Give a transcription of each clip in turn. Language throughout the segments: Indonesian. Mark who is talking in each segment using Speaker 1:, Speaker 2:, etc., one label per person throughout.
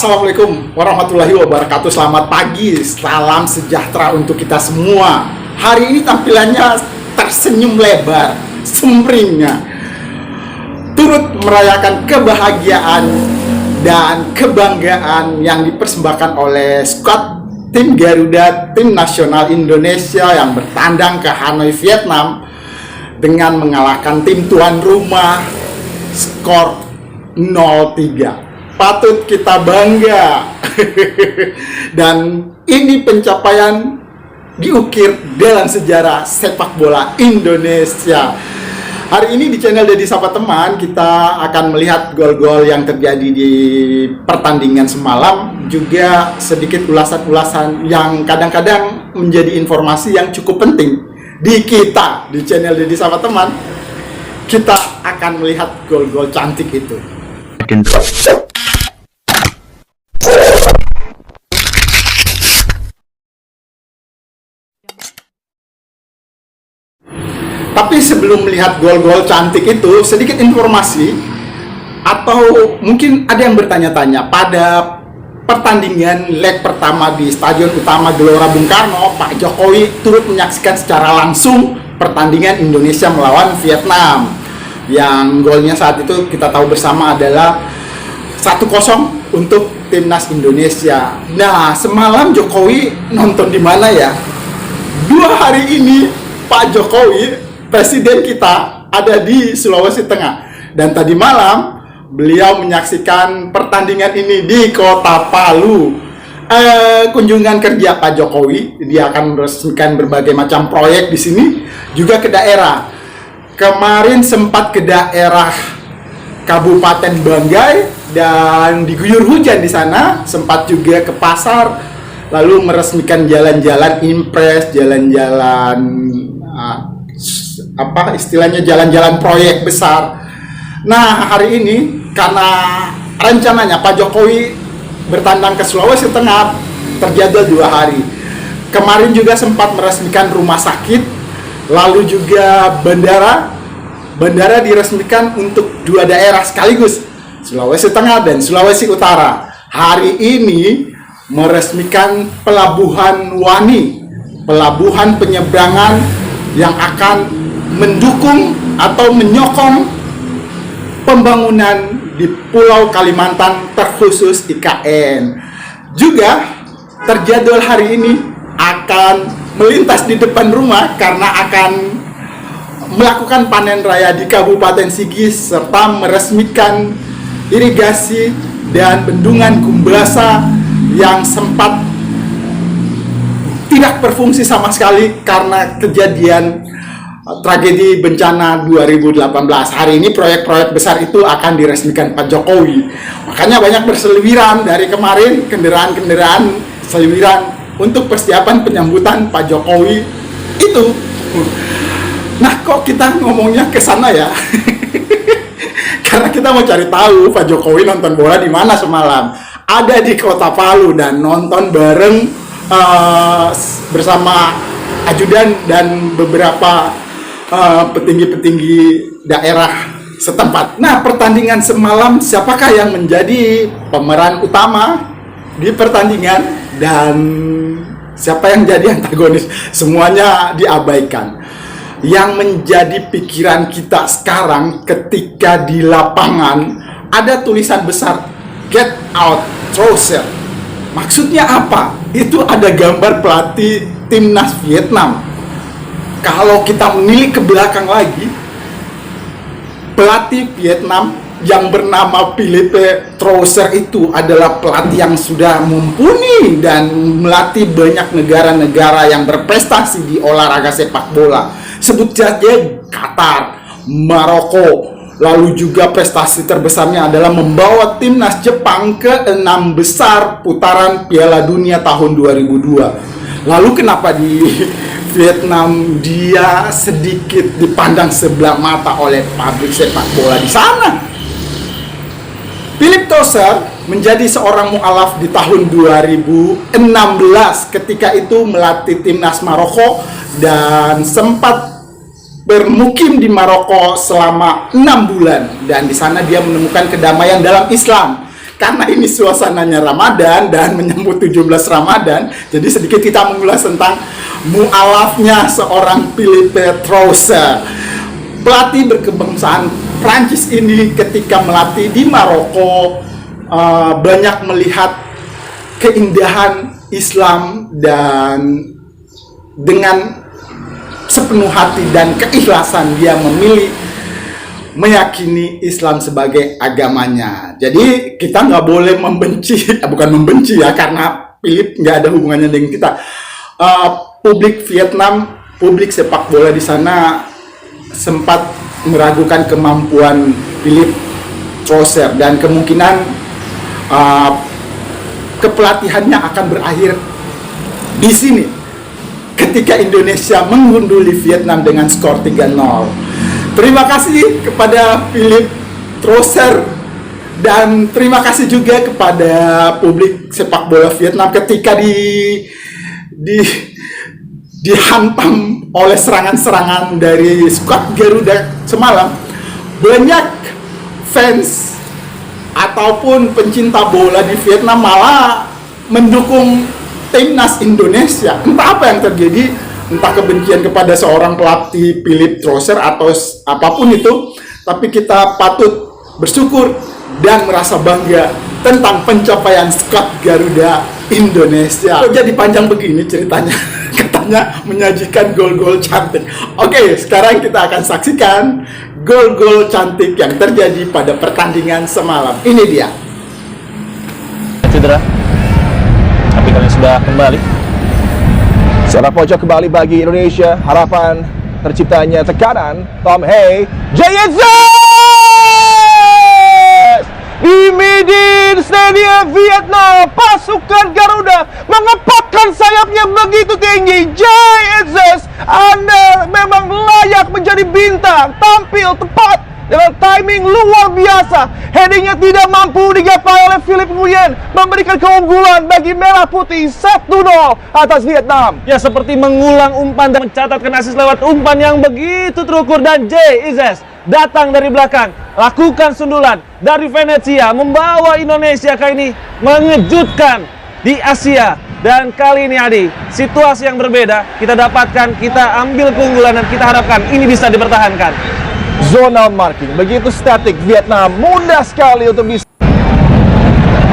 Speaker 1: Assalamualaikum warahmatullahi wabarakatuh. Selamat pagi, salam sejahtera untuk kita semua. Hari ini tampilannya tersenyum lebar, sumringah, turut merayakan kebahagiaan dan kebanggaan yang dipersembahkan oleh skuad tim Garuda, tim nasional Indonesia yang bertandang ke Hanoi, Vietnam dengan mengalahkan tim tuan rumah skor 0-3. Patut kita bangga. Dan ini pencapaian diukir dalam sejarah sepak bola Indonesia. Hari ini di channel Deddy Sapa Teman kita akan melihat gol-gol yang terjadi di pertandingan semalam, juga sedikit ulasan-ulasan yang kadang-kadang menjadi informasi yang cukup penting di kita di channel Deddy Sapa Teman. Kita akan melihat gol-gol cantik itu. Tapi sebelum melihat gol-gol cantik itu, sedikit informasi, atau mungkin ada yang bertanya-tanya, pada pertandingan leg pertama di Stadion Utama Gelora Bung Karno, Pak Jokowi turut menyaksikan secara langsung pertandingan Indonesia melawan Vietnam. Yang golnya saat itu kita tahu bersama adalah 1-0 untuk timnas Indonesia. Nah, semalam Jokowi nonton di mana ya? 2 hari ini Pak Jokowi, presiden kita, ada di Sulawesi Tengah. Dan tadi malam beliau menyaksikan pertandingan ini di Kota Palu. Kunjungan kerja Pak Jokowi, dia akan meresmikan berbagai macam proyek di sini, juga ke daerah. Kemarin sempat ke daerah Kabupaten Banggai dan diguyur hujan di sana, sempat juga ke pasar, lalu meresmikan jalan-jalan impres, jalan-jalan istilahnya jalan-jalan proyek besar. Nah, hari ini karena rencananya Pak Jokowi bertandang ke Sulawesi Tengah terjadwal 2 hari. Kemarin juga sempat meresmikan rumah sakit, lalu juga bandara diresmikan untuk 2 daerah sekaligus, Sulawesi Tengah dan Sulawesi Utara. Hari ini meresmikan Pelabuhan Wani, pelabuhan penyeberangan yang akan mendukung atau menyokong pembangunan di Pulau Kalimantan terkhusus IKN. Juga terjadwal hari ini akan melintas di depan rumah karena akan melakukan panen raya di Kabupaten Sigis serta meresmikan irigasi dan bendungan Gumbasa yang sempat tidak berfungsi sama sekali karena kejadian tragedi bencana 2018. Hari ini proyek-proyek besar itu akan diresmikan Pak Jokowi. Makanya banyak berseliweran dari kemarin, kendaraan-kendaraan seliweran untuk persiapan penyambutan Pak Jokowi itu. Nah, kok kita ngomongnya ke sana ya? Karena kita mau cari tahu Pak Jokowi nonton bola di mana semalam. Ada di Kota Palu dan nonton bareng bersama ajudan dan beberapa petinggi-petinggi daerah setempat. Nah, pertandingan semalam siapakah yang menjadi pemeran utama di pertandingan dan siapa yang jadi antagonis? Semuanya diabaikan. Yang menjadi pikiran kita sekarang ketika di lapangan ada tulisan besar "Get out Trouser". Maksudnya apa? Itu ada gambar pelatih timnas Vietnam. Kalau kita menilik ke belakang lagi, pelatih Vietnam yang bernama Philippe Trouser itu adalah pelatih yang sudah mumpuni dan melatih banyak negara-negara yang berprestasi di olahraga sepak bola. Sebut saja Qatar, Maroko, lalu juga prestasi terbesarnya adalah membawa timnas Jepang ke 6 besar putaran Piala Dunia tahun 2002. Lalu kenapa di Vietnam dia sedikit dipandang sebelah mata oleh pabrik sepak bola di sana? Philippe Trouser menjadi seorang mualaf di tahun 2016 ketika itu melatih timnas Maroko dan sempat bermukim di Maroko selama 6 bulan, dan di sana dia menemukan kedamaian dalam Islam. karena ini suasananya Ramadan dan menyambut 17 Ramadan, jadi sedikit kita mengulas tentang mualafnya seorang Philippe Troussel. Pelatih berkebangsaan Prancis ini ketika melatih di Maroko banyak melihat keindahan Islam dan dengan sepenuh hati dan keikhlasan dia memilih meyakini Islam sebagai agamanya. Jadi kita nggak boleh membenci, bukan membenci ya, karena Philip nggak ada hubungannya dengan kita. Publik Vietnam, publik sepak bola di sana sempat meragukan kemampuan Philip Troussel dan kemungkinan kepelatihannya akan berakhir di sini ketika Indonesia menggunduli Vietnam dengan skor 3-0. Terima kasih kepada Philip Troussel dan terima kasih juga kepada publik sepak bola Vietnam ketika dihantam oleh serangan-serangan dari skuad Garuda semalam. Banyak fans ataupun pencinta bola di Vietnam malah mendukung timnas Indonesia. Entah apa yang terjadi, entah kebencian kepada seorang pelatih Philip Troussel atau apapun itu, tapi kita patut bersyukur dan merasa bangga tentang pencapaian skuad Garuda Indonesia. Kok jadi panjang begini ceritanya? Katanya menyajikan gol-gol cantik. Oke, sekarang kita akan saksikan gol-gol cantik yang terjadi pada pertandingan semalam. Ini dia.
Speaker 2: Cedera, tapi kalian sudah kembali. Secara pojok kembali bagi Indonesia, harapan terciptanya tekanan. Tom Hey, JZ di Medin Stadium Vietnam, pasukan Garuda mengepakkan sayapnya begitu tinggi. JZ, Anda memang layak menjadi bintang, tampil tepat dengan timing luar biasa. Headingnya tidak mampu digapai oleh Philip Nguyen, memberikan keunggulan bagi Merah Putih 1-0 atas Vietnam. Ya, seperti mengulang umpan dan mencatatkan asis lewat umpan yang begitu terukur. Dan JZ datang dari belakang, lakukan sundulan dari Venezia, membawa Indonesia kali ini mengejutkan di Asia. Dan kali ini Adi, situasi yang berbeda kita dapatkan, kita ambil keunggulan dan kita harapkan ini bisa dipertahankan. Zona marking begitu statik, Vietnam mudah sekali untuk bisa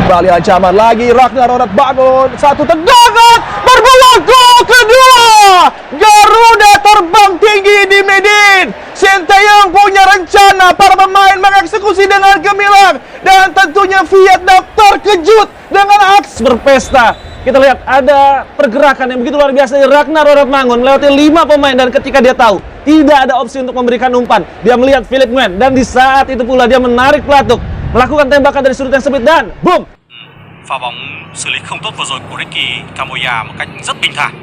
Speaker 2: kembali ancaman lagi. Ragnar Ronat bangun, satu tendangan berpeluang gol kedua. Garuda terbang tinggi di Medin. Sinteyong punya rencana, para pemain mengeksekusi dengan gemilang dan tentunya Vietnam terkejut dengan aksi berpesta. Kita lihat ada pergerakan yang begitu luar biasa dari Ragnar Ronat Mangun melewati 5 pemain, dan ketika dia tahu tidak ada opsi untuk memberikan umpan, dia melihat Philip Nguyen dan di saat itu pula dia menarik pelatuk, melakukan tembakan dari sudut yang sempit dan boom.
Speaker 3: Pha bóng xử lý không tốt vừa rồi của Ricky Camboya một cách rất bình thản.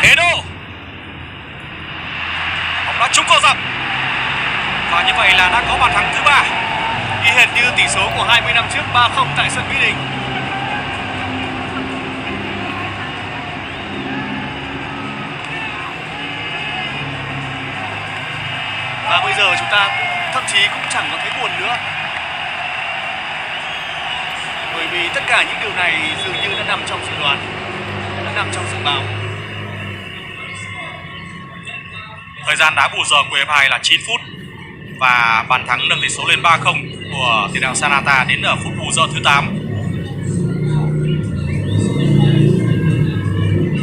Speaker 3: Thế độ bóng đã trúng cầu dọc và như vậy là đã có bàn thắng thứ 3, y hệt như tỷ số của 20 năm trước 3-0 tại sân Mỹ Đình. Và bây giờ chúng ta thậm chí cũng chẳng có thấy buồn nữa, bởi vì tất cả những điều này dường như đã nằm trong dự đoán, đã nằm trong dự báo. Thời gian đá bù giờ của hiệp 2 là 9 phút và bàn thắng nâng tỷ số lên 3-0 của tiền đạo Sanata đến ở phút bù giờ thứ 8.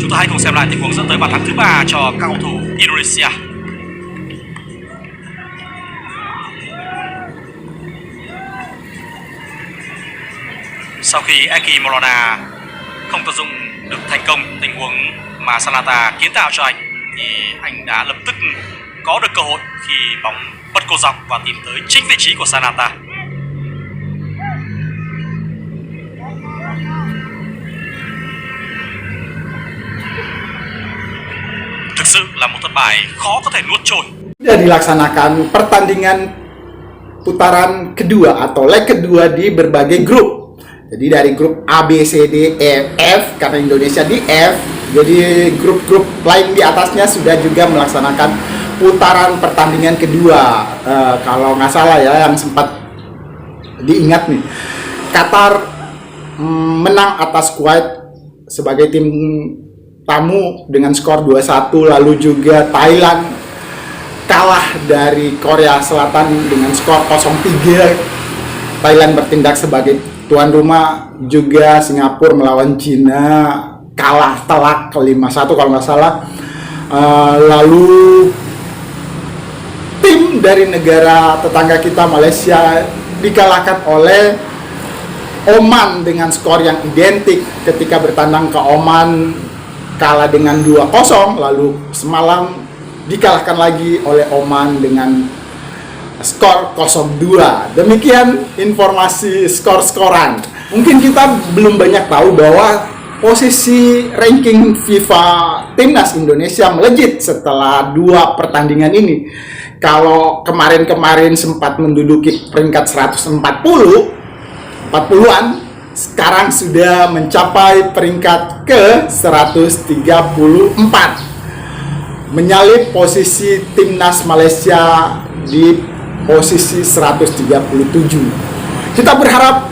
Speaker 3: Chúng ta hãy cùng xem lại tình huống dẫn tới bàn thắng thứ 3 cho các cầu thủ Indonesia. Sau khi Eki Maulana không tận dụng được thành công tình huống mà Sanata kiến tạo cho anh, thì anh đã lập tức có được cơ hội khi bóng bật cô dọc và tìm tới chính vị trí của Sanata. Thực sự là một thất bại khó có thể nuốt trôi.
Speaker 1: Sudah dilaksanakan pertandingan putaran kedua atau leg kedua di berbagai grup. Jadi dari grup A, B, C, D, E, F, karena Indonesia di F, jadi grup-grup lain di atasnya sudah juga melaksanakan putaran pertandingan kedua. Kalau nggak salah ya, yang sempat diingat nih, Qatar menang atas Kuwait sebagai tim tamu dengan skor 2-1, lalu juga Thailand kalah dari Korea Selatan dengan skor 0-3. Thailand bertindak sebagai tuan rumah, juga Singapura melawan Cina kalah telak 5-1 kalau nggak salah. Lalu tim dari negara tetangga kita Malaysia dikalahkan oleh Oman dengan skor yang identik. Ketika bertandang ke Oman kalah dengan 2-0, lalu semalam dikalahkan lagi oleh Oman dengan skor 0-2. Demikian informasi skor-skoran. Mungkin kita belum banyak tahu bahwa posisi ranking FIFA Timnas Indonesia melejit setelah 2 pertandingan ini. Kalau kemarin-kemarin sempat menduduki peringkat 40-an, sekarang sudah mencapai peringkat ke 134. Menyalip posisi Timnas Malaysia di posisi 137. Kita berharap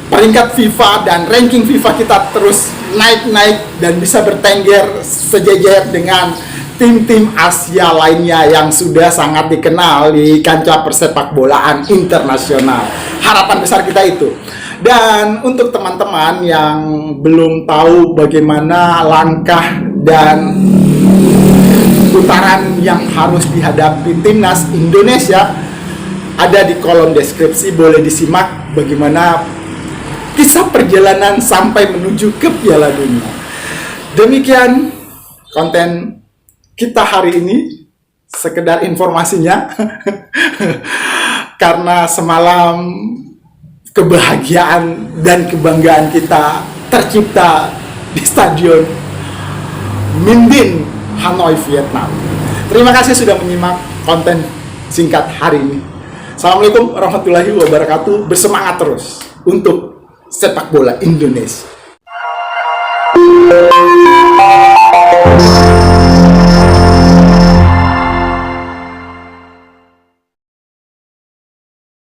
Speaker 1: peringkat FIFA dan ranking FIFA kita terus naik-naik dan bisa bertengger sejajar dengan tim-tim Asia lainnya yang sudah sangat dikenal di kancah persepak bolaan internasional. Harapan besar kita itu. Dan untuk teman-teman yang belum tahu bagaimana langkah dan putaran yang harus dihadapi Timnas Indonesia, ada di kolom deskripsi, boleh disimak bagaimana kisah perjalanan sampai menuju ke Piala Dunia. Demikian konten kita hari ini, sekedar informasinya. Karena semalam kebahagiaan dan kebanggaan kita tercipta di Stadion Minh Dinh, Hanoi, Vietnam. Terima kasih sudah menyimak konten singkat hari ini. Assalamualaikum warahmatullahi wabarakatuh. Bersemangat terus untuk sepak bola Indonesia.